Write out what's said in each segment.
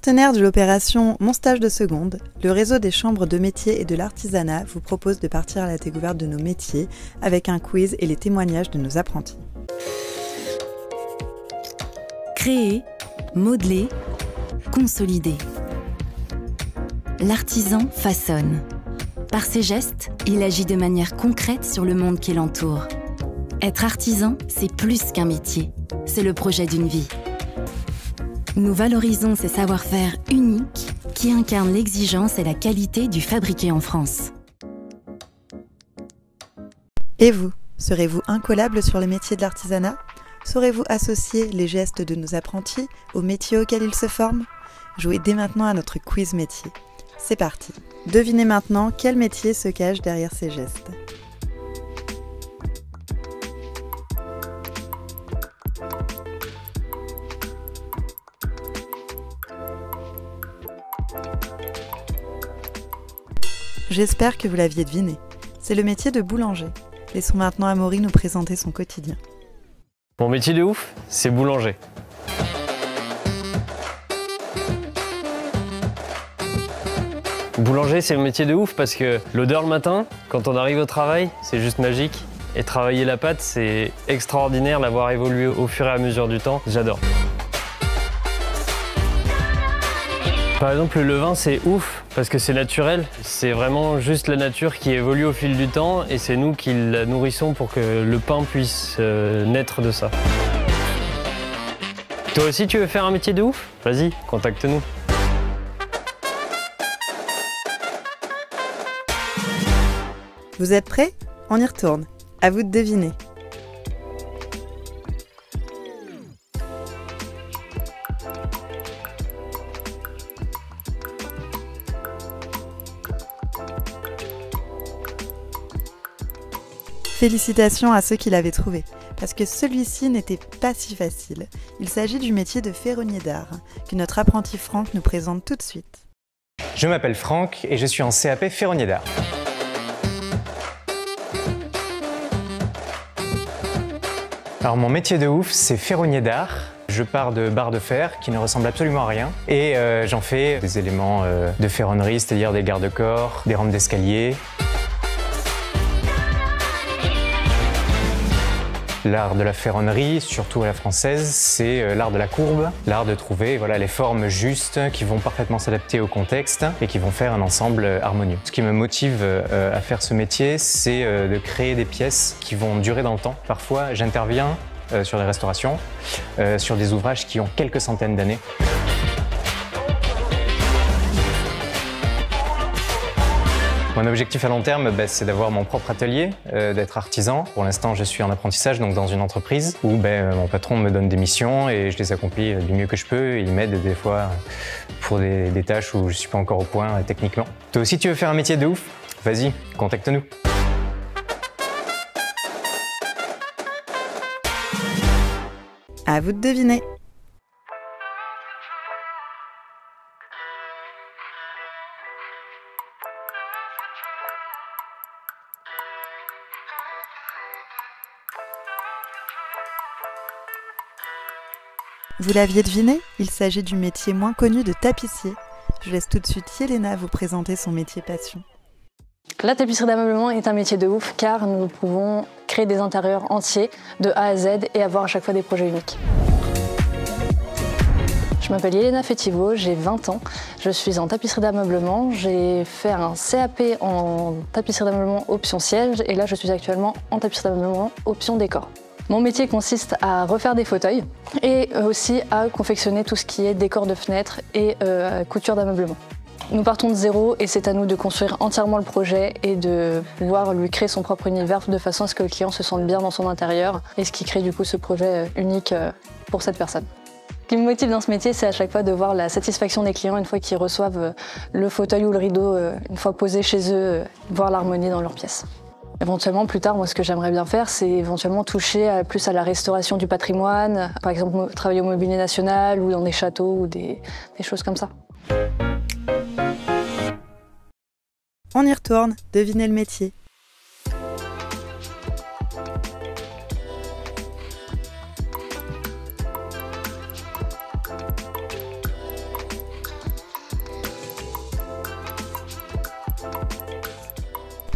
Partenaire de l'opération Mon stage de seconde, le réseau des chambres de métiers et de l'artisanat vous propose de partir à la découverte de nos métiers avec un quiz et les témoignages de nos apprentis. Créer, modeler, consolider. L'artisan façonne. Par ses gestes, il agit de manière concrète sur le monde qui l'entoure. Être artisan, c'est plus qu'un métier, c'est le projet d'une vie. Nous valorisons ces savoir-faire uniques qui incarnent l'exigence et la qualité du fabriqué en France. Et vous, serez-vous incollable sur les métiers de l'artisanat ? Saurez-vous associer les gestes de nos apprentis aux métiers auxquels ils se forment ? Jouez dès maintenant à notre quiz métier. C'est parti. Devinez maintenant quel métier se cache derrière ces gestes. J'espère que vous l'aviez deviné. C'est le métier de boulanger. Laissons maintenant Amaury nous présenter son quotidien. Mon métier de ouf, c'est boulanger. Boulanger, c'est un métier de ouf parce que l'odeur le matin, quand on arrive au travail, c'est juste magique. Et travailler la pâte, c'est extraordinaire, la voir évoluer au fur et à mesure du temps. J'adore. Par exemple, le levain, c'est ouf parce que c'est naturel. C'est vraiment juste la nature qui évolue au fil du temps et c'est nous qui la nourrissons pour que le pain puisse naître de ça. Toi aussi, tu veux faire un métier de ouf ? Vas-y, contacte-nous. Vous êtes prêts ? On y retourne. À vous de deviner. Félicitations à ceux qui l'avaient trouvé, parce que celui-ci n'était pas si facile. Il s'agit du métier de ferronnier d'art, que notre apprenti Franck nous présente tout de suite. Je m'appelle Franck et je suis en CAP ferronnier d'art. Alors mon métier de ouf, c'est ferronnier d'art. Je pars de barres de fer qui ne ressemblent absolument à rien et j'en fais des éléments de ferronnerie, c'est-à-dire des garde-corps, des rampes d'escalier. L'art de la ferronnerie, surtout à la française, c'est l'art de la courbe, l'art de trouver les formes justes qui vont parfaitement s'adapter au contexte et qui vont faire un ensemble harmonieux. Ce qui me motive à faire ce métier, c'est de créer des pièces qui vont durer dans le temps. Parfois, j'interviens sur des restaurations, sur des ouvrages qui ont quelques centaines d'années. Mon objectif à long terme, c'est d'avoir mon propre atelier, d'être artisan. Pour l'instant, je suis en apprentissage donc dans une entreprise où mon patron me donne des missions et je les accomplis du mieux que je peux. Il m'aide des fois pour des tâches où je ne suis pas encore au point techniquement. Toi aussi, tu veux faire un métier de ouf ? Vas-y, contacte-nous. À vous de deviner. Vous l'aviez deviné, il s'agit du métier moins connu de tapissier. Je laisse tout de suite Yelena vous présenter son métier passion. La tapisserie d'ameublement est un métier de ouf car nous pouvons créer des intérieurs entiers de A à Z et avoir à chaque fois des projets uniques. Je m'appelle Yelena Fetivo, j'ai 20 ans, je suis en tapisserie d'ameublement, j'ai fait un CAP en tapisserie d'ameublement option siège et là je suis actuellement en tapisserie d'ameublement option décor. Mon métier consiste à refaire des fauteuils et aussi à confectionner tout ce qui est décor de fenêtres et couture d'ameublement. Nous partons de zéro et c'est à nous de construire entièrement le projet et de pouvoir lui créer son propre univers de façon à ce que le client se sente bien dans son intérieur et ce qui crée du coup ce projet unique pour cette personne. Ce qui me motive dans ce métier, c'est à chaque fois de voir la satisfaction des clients une fois qu'ils reçoivent le fauteuil ou le rideau, une fois posé chez eux, voir l'harmonie dans leur pièce. Éventuellement, plus tard, moi, ce que j'aimerais bien faire, c'est éventuellement toucher plus à la restauration du patrimoine, par exemple travailler au Mobilier National ou dans des châteaux ou des choses comme ça. On y retourne, devinez le métier.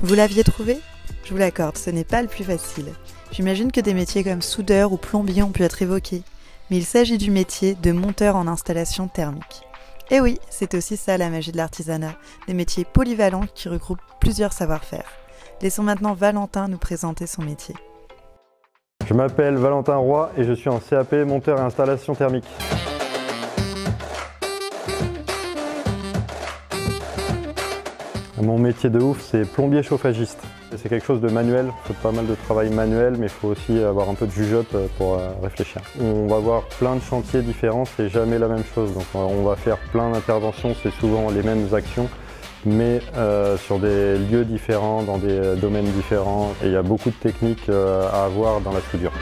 Vous l'aviez trouvé? Je vous l'accorde, ce n'est pas le plus facile. J'imagine que des métiers comme soudeur ou plombier ont pu être évoqués, mais il s'agit du métier de monteur en installation thermique. Et oui, c'est aussi ça la magie de l'artisanat, des métiers polyvalents qui regroupent plusieurs savoir-faire. Laissons maintenant Valentin nous présenter son métier. Je m'appelle Valentin Roy et je suis en CAP monteur et installation thermique. Mon métier de ouf, c'est plombier chauffagiste. C'est quelque chose de manuel, il faut pas mal de travail manuel, mais il faut aussi avoir un peu de jugeote pour réfléchir. On va voir plein de chantiers différents, c'est jamais la même chose. Donc on va faire plein d'interventions, c'est souvent les mêmes actions, mais sur des lieux différents, dans des domaines différents. Et il y a beaucoup de techniques à avoir dans la soudure.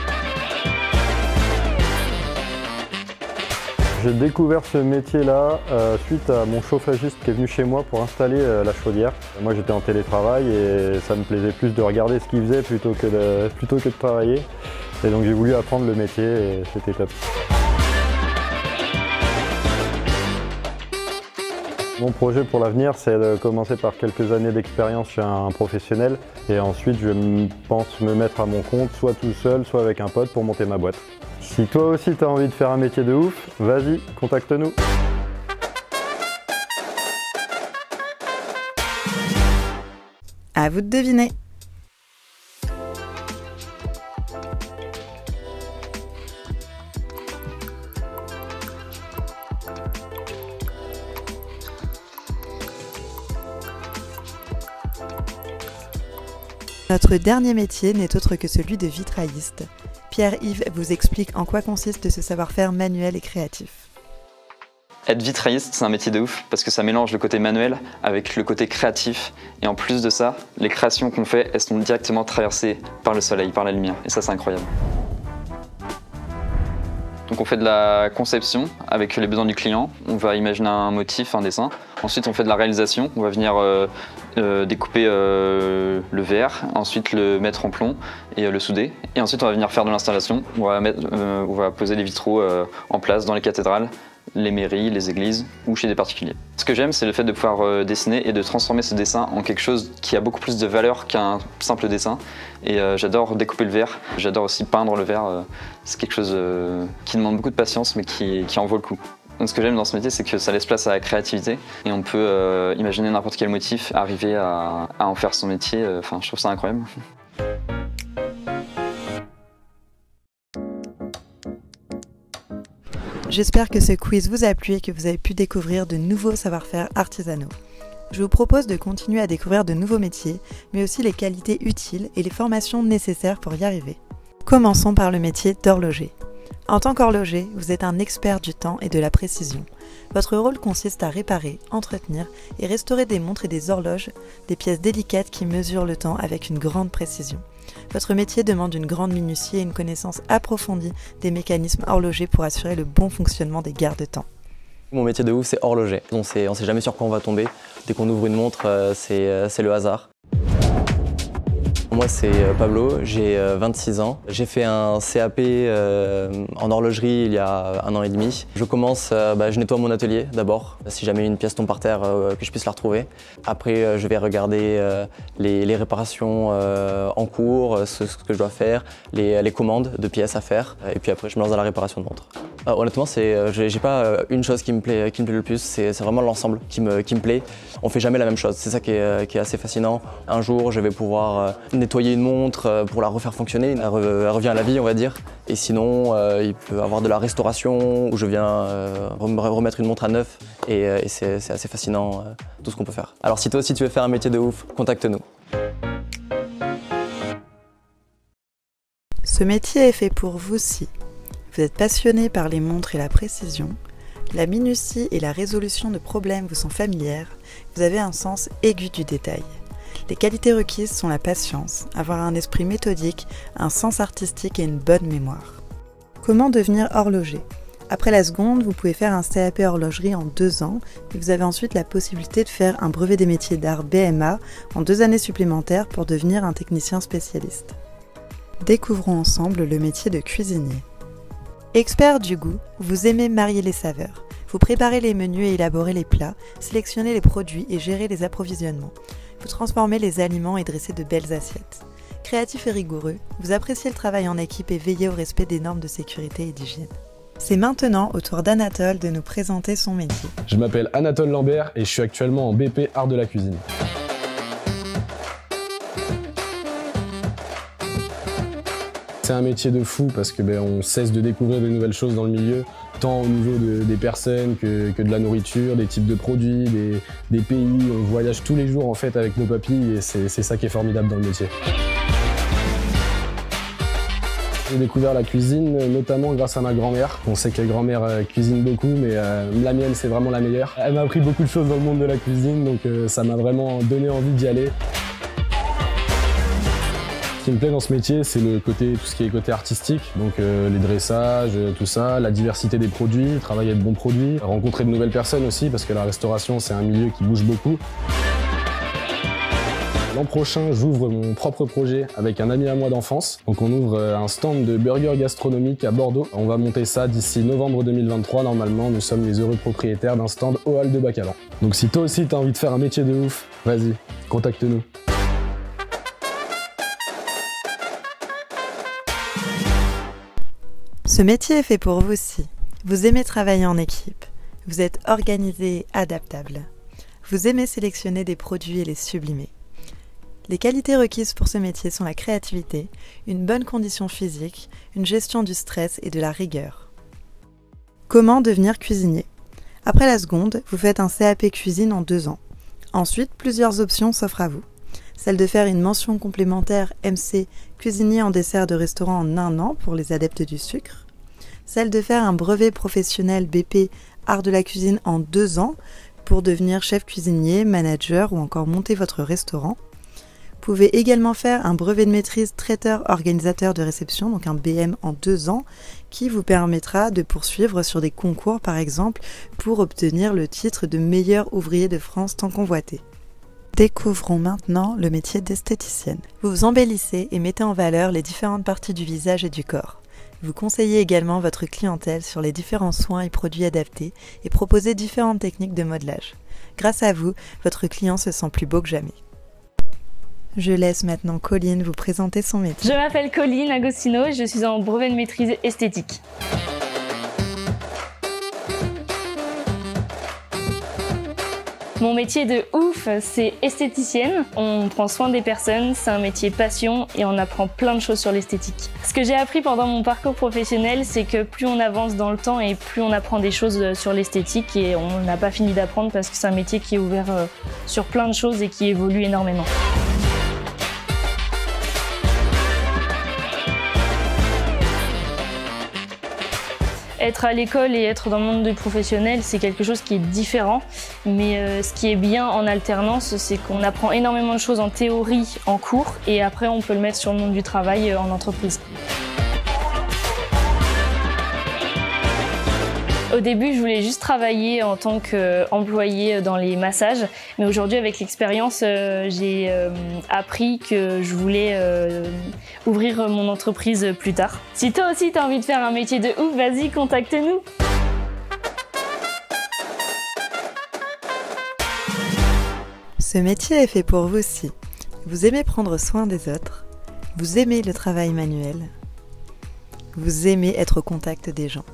J'ai découvert ce métier-là suite à mon chauffagiste qui est venu chez moi pour installer la chaudière. Moi j'étais en télétravail et ça me plaisait plus de regarder ce qu'il faisait plutôt que de travailler. Et donc j'ai voulu apprendre le métier et c'était top. Mon projet pour l'avenir, c'est de commencer par quelques années d'expérience chez un professionnel et ensuite je pense me mettre à mon compte, soit tout seul, soit avec un pote pour monter ma boîte. Si toi aussi tu as envie de faire un métier de ouf, vas-y, contacte-nous. À vous de deviner. Notre dernier métier n'est autre que celui de vitrailliste. Pierre-Yves vous explique en quoi consiste ce savoir-faire manuel et créatif. Être vitrailliste, c'est un métier de ouf parce que ça mélange le côté manuel avec le côté créatif. Et en plus de ça, les créations qu'on fait, elles sont directement traversées par le soleil, par la lumière. Et ça, c'est incroyable. Donc on fait de la conception avec les besoins du client. On va imaginer un motif, un dessin. Ensuite, on fait de la réalisation. On va venir découper le verre, ensuite le mettre en plomb et le souder. Et ensuite, on va venir faire de l'installation. On va poser les vitraux en place dans les cathédrales, les mairies, les églises ou chez des particuliers. Ce que j'aime, c'est le fait de pouvoir dessiner et de transformer ce dessin en quelque chose qui a beaucoup plus de valeur qu'un simple dessin. Et j'adore découper le verre, j'adore aussi peindre le verre. C'est quelque chose qui demande beaucoup de patience mais qui en vaut le coup. Donc ce que j'aime dans ce métier, c'est que ça laisse place à la créativité et on peut imaginer n'importe quel motif, arriver à en faire son métier. Enfin, je trouve ça incroyable. J'espère que ce quiz vous a plu et que vous avez pu découvrir de nouveaux savoir-faire artisanaux. Je vous propose de continuer à découvrir de nouveaux métiers, mais aussi les qualités utiles et les formations nécessaires pour y arriver. Commençons par le métier d'horloger. En tant qu'horloger, vous êtes un expert du temps et de la précision. Votre rôle consiste à réparer, entretenir et restaurer des montres et des horloges, des pièces délicates qui mesurent le temps avec une grande précision. Votre métier demande une grande minutie et une connaissance approfondie des mécanismes horlogers pour assurer le bon fonctionnement des garde-temps. Mon métier de ouf, c'est horloger. On sait jamais sur quoi on va tomber. Dès qu'on ouvre une montre, c'est le hasard. Moi, c'est Pablo, j'ai 26 ans. J'ai fait un CAP en horlogerie il y a 1 an et demi. Je commence, je nettoie mon atelier d'abord, si jamais une pièce tombe par terre, que je puisse la retrouver. Après, je vais regarder les réparations en cours, ce que je dois faire, les commandes de pièces à faire. Et puis après, je me lance dans la réparation de montres. Honnêtement, j'ai pas une chose qui me plaît le plus, c'est vraiment l'ensemble qui me plaît. On fait jamais la même chose, c'est ça qui est assez fascinant. Un jour, je vais pouvoir nettoyer une montre pour la refaire fonctionner, elle revient à la vie, on va dire. Et sinon, il peut y avoir de la restauration où je viens remettre une montre à neuf et c'est assez fascinant tout ce qu'on peut faire. Alors si toi aussi tu veux faire un métier de ouf, contacte-nous. Ce métier est fait pour vous si vous êtes passionné par les montres et la précision, la minutie et la résolution de problèmes vous sont familières, vous avez un sens aigu du détail. Les qualités requises sont la patience, avoir un esprit méthodique, un sens artistique et une bonne mémoire. Comment devenir horloger ? Après la seconde, vous pouvez faire un CAP horlogerie en 2 ans et vous avez ensuite la possibilité de faire un brevet des métiers d'art BMA en 2 années supplémentaires pour devenir un technicien spécialiste. Découvrons ensemble le métier de cuisinier. Expert du goût, vous aimez marier les saveurs. Vous préparez les menus et élaborez les plats, sélectionnez les produits et gérez les approvisionnements. Vous transformez les aliments et dressez de belles assiettes. Créatif et rigoureux, vous appréciez le travail en équipe et veillez au respect des normes de sécurité et d'hygiène. C'est maintenant au tour d'Anatole de nous présenter son métier. Je m'appelle Anatole Lambert et je suis actuellement en BP Art de la cuisine. C'est un métier de fou parce que on cesse de découvrir de nouvelles choses dans le milieu, tant au niveau des personnes que de la nourriture, des types de produits, des pays. On voyage tous les jours en fait avec nos papilles et c'est ça qui est formidable dans le métier. J'ai découvert la cuisine notamment grâce à ma grand-mère. On sait que grand-mère cuisine beaucoup, mais la mienne c'est vraiment la meilleure. Elle m'a appris beaucoup de choses dans le monde de la cuisine, donc ça m'a vraiment donné envie d'y aller. Ce qui me plaît dans ce métier, c'est tout ce qui est côté artistique, donc les dressages, tout ça, la diversité des produits, travailler de bons produits, rencontrer de nouvelles personnes aussi, parce que la restauration, c'est un milieu qui bouge beaucoup. L'an prochain, j'ouvre mon propre projet avec un ami à moi d'enfance. Donc on ouvre un stand de burgers gastronomiques à Bordeaux. On va monter ça d'ici novembre 2023. Normalement, nous sommes les heureux propriétaires d'un stand au hall de Bacalan. Donc si toi aussi, tu as envie de faire un métier de ouf, vas-y, contacte-nous. Ce métier est fait pour vous aussi. Vous aimez travailler en équipe. Vous êtes organisé et adaptable. Vous aimez sélectionner des produits et les sublimer. Les qualités requises pour ce métier sont la créativité, une bonne condition physique, une gestion du stress et de la rigueur. Comment devenir cuisinier ? Après la seconde, vous faites un CAP cuisine en 2 ans. Ensuite, plusieurs options s'offrent à vous. Celle de faire une mention complémentaire MC cuisinier en dessert de restaurant en 1 an pour les adeptes du sucre. Celle de faire un brevet professionnel BP Art de la cuisine en 2 ans pour devenir chef cuisinier, manager ou encore monter votre restaurant. Vous pouvez également faire un brevet de maîtrise traiteur organisateur de réception, donc un BM en 2 ans, qui vous permettra de poursuivre sur des concours par exemple pour obtenir le titre de meilleur ouvrier de France tant convoité. Découvrons maintenant le métier d'esthéticienne. Vous embellissez et mettez en valeur les différentes parties du visage et du corps. Vous conseillez également votre clientèle sur les différents soins et produits adaptés et proposez différentes techniques de modelage. Grâce à vous, votre client se sent plus beau que jamais. Je laisse maintenant Colline vous présenter son métier. Je m'appelle Colline Agostino et je suis en brevet de maîtrise esthétique. Mon métier de ouf, c'est esthéticienne. On prend soin des personnes, c'est un métier passion et on apprend plein de choses sur l'esthétique. Ce que j'ai appris pendant mon parcours professionnel, c'est que plus on avance dans le temps et plus on apprend des choses sur l'esthétique et on n'a pas fini d'apprendre parce que c'est un métier qui est ouvert sur plein de choses et qui évolue énormément. Être à l'école et être dans le monde du professionnel, c'est quelque chose qui est différent. Mais ce qui est bien en alternance, c'est qu'on apprend énormément de choses en théorie, en cours, et après on peut le mettre sur le monde du travail en entreprise. Au début, je voulais juste travailler en tant qu'employée dans les massages, mais aujourd'hui, avec l'expérience, j'ai appris que je voulais ouvrir mon entreprise plus tard. Si toi aussi, tu as envie de faire un métier de ouf, vas-y, contacte-nous. Ce métier est fait pour vous aussi. Vous aimez prendre soin des autres, vous aimez le travail manuel, vous aimez être au contact des gens.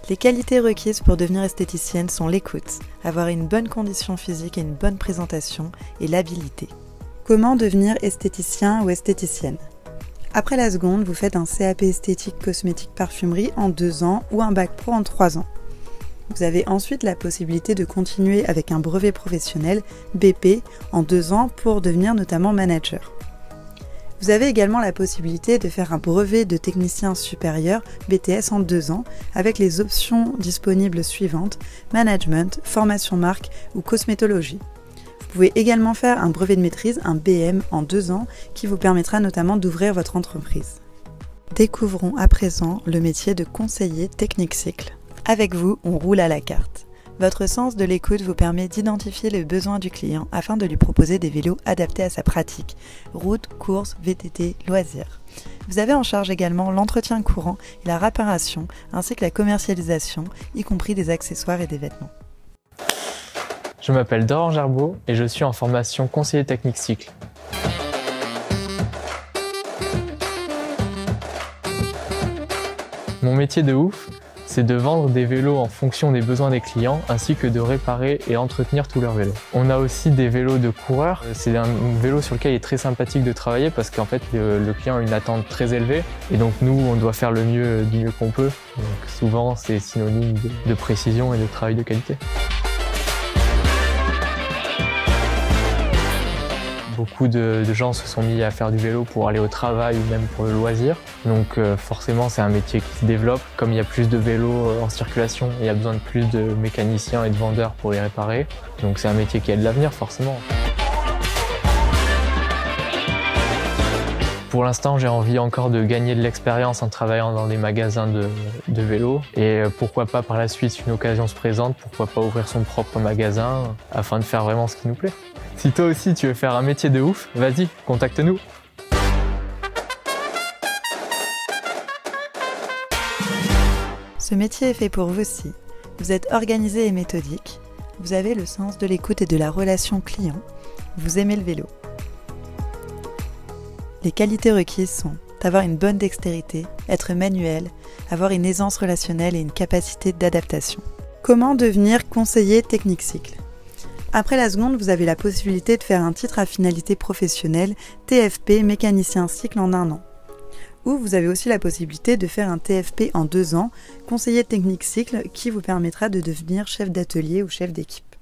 Les qualités requises pour devenir esthéticienne sont l'écoute, avoir une bonne condition physique et une bonne présentation, et l'habileté. Comment devenir esthéticien ou esthéticienne ? Après la seconde, vous faites un CAP esthétique cosmétique parfumerie en 2 ans ou un bac pro en 3 ans. Vous avez ensuite la possibilité de continuer avec un brevet professionnel BP en 2 ans pour devenir notamment manager. Vous avez également la possibilité de faire un brevet de technicien supérieur BTS en 2 ans avec les options disponibles suivantes: management, formation marque ou cosmétologie. Vous pouvez également faire un brevet de maîtrise, un BM en 2 ans qui vous permettra notamment d'ouvrir votre entreprise. Découvrons à présent le métier de conseiller technique cycle. Avec vous, on roule à la carte. Votre sens de l'écoute vous permet d'identifier les besoins du client afin de lui proposer des vélos adaptés à sa pratique, route, course, VTT, loisirs. Vous avez en charge également l'entretien courant et la réparation, ainsi que la commercialisation, y compris des accessoires et des vêtements. Je m'appelle Dorian Gerbeau et je suis en formation conseiller technique cycle. Mon métier de ouf, c'est de vendre des vélos en fonction des besoins des clients ainsi que de réparer et entretenir tous leurs vélos. On a aussi des vélos de coureurs. C'est un vélo sur lequel il est très sympathique de travailler parce qu'en fait le client a une attente très élevée et donc nous on doit faire le mieux du mieux qu'on peut. Donc souvent c'est synonyme de précision et de travail de qualité. Beaucoup de gens se sont mis à faire du vélo pour aller au travail ou même pour le loisir. Donc forcément c'est un métier qui se développe. Comme il y a plus de vélos en circulation, il y a besoin de plus de mécaniciens et de vendeurs pour les réparer. Donc c'est un métier qui a de l'avenir forcément. Pour l'instant, j'ai envie encore de gagner de l'expérience en travaillant dans des magasins de vélos. Et pourquoi pas par la suite, si une occasion se présente, pourquoi pas ouvrir son propre magasin afin de faire vraiment ce qui nous plaît. Si toi aussi tu veux faire un métier de ouf, vas-y, contacte-nous. Ce métier est fait pour vous aussi. Vous êtes organisé et méthodique. Vous avez le sens de l'écoute et de la relation client. Vous aimez le vélo. Les qualités requises sont avoir une bonne dextérité, être manuel, avoir une aisance relationnelle et une capacité d'adaptation. Comment devenir conseiller technique cycle ? Après la seconde, vous avez la possibilité de faire un titre à finalité professionnelle TFP mécanicien cycle en 1 an. Ou vous avez aussi la possibilité de faire un TFP en 2 ans, conseiller technique cycle, qui vous permettra de devenir chef d'atelier ou chef d'équipe.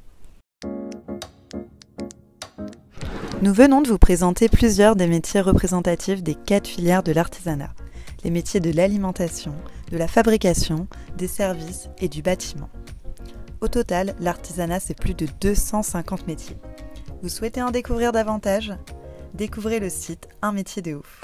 Nous venons de vous présenter plusieurs des métiers représentatifs des 4 filières de l'artisanat. Les métiers de l'alimentation, de la fabrication, des services et du bâtiment. Au total, l'artisanat, c'est plus de 250 métiers. Vous souhaitez en découvrir davantage ? Découvrez le site Un métier de ouf.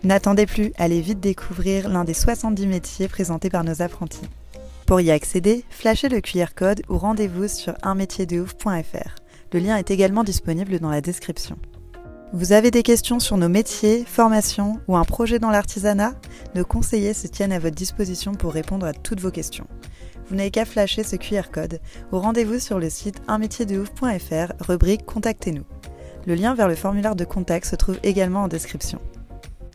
N'attendez plus, allez vite découvrir l'un des 70 métiers présentés par nos apprentis. Pour y accéder, flashez le QR code ou rendez-vous sur unmétierdeouf.fr. Le lien est également disponible dans la description. Vous avez des questions sur nos métiers, formations ou un projet dans l'artisanat ? Nos conseillers se tiennent à votre disposition pour répondre à toutes vos questions. Vous n'avez qu'à flasher ce QR code ou rendez-vous sur le site unmétierdeouf.fr, rubrique « Contactez-nous ». Le lien vers le formulaire de contact se trouve également en description.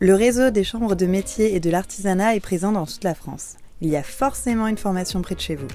Le réseau des chambres de métiers et de l'artisanat est présent dans toute la France. Il y a forcément une formation près de chez vous.